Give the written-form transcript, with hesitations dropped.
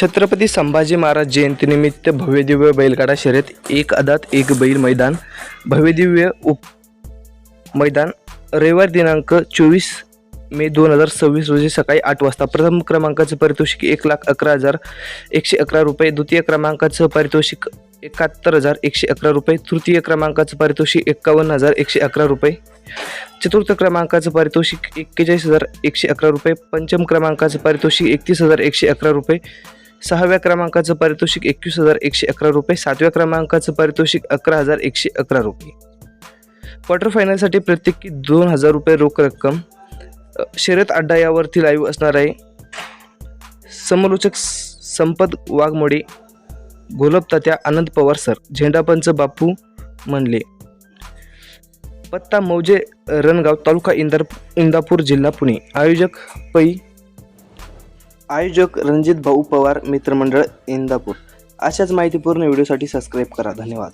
छत्रपती संभाजी महाराज जयंतीनिमित्त भव्यदिव्य बैलगाडा शर्यत एक आदात एक बैल मैदान भव्यदिव्य मैदान रविवार दिनांक 24 मे 2026 रोजी सकाळी 8 वाजता। प्रथम क्रमांकाचं पारितोषिक 1,11,111 रुपये, द्वितीय क्रमांकाचं पारितोषिक 71,111 रुपये, तृतीय क्रमांकाचं पारितोषिक 51,111 रुपये, चतुर्थ क्रमांकाचं पारितोषिक 41,111 रुपये, पंचम क्रमांकाचं पारितोषिक 31,111 रुपये, सहाव्या क्रमांकाचं पारितोषिक 21,111 रुपये, सातव्या क्रमांकाचं पारितोषिक 11,111 रुपये। क्वार्टर फायनलसाठी प्रत्येकी 2,000 रुपये रोख रक्कम। शर्यत अड्डा यावरती लाईव्ह असणार आहे। समलोचक संपत वाघमोडे, घोलपतात्या आनंद पवार सर, झेंडापंच बापू म्हणले। पत्ता मौजे रणगाव, तालुका इंदापूर, जिल्हा पुणे। आयोजक रणजित भाऊ पवार, मित्रमंडळ इंदापूर। अशाच माहितीपूर्ण व्हिडिओसाठी सबस्क्राईब करा। धन्यवाद।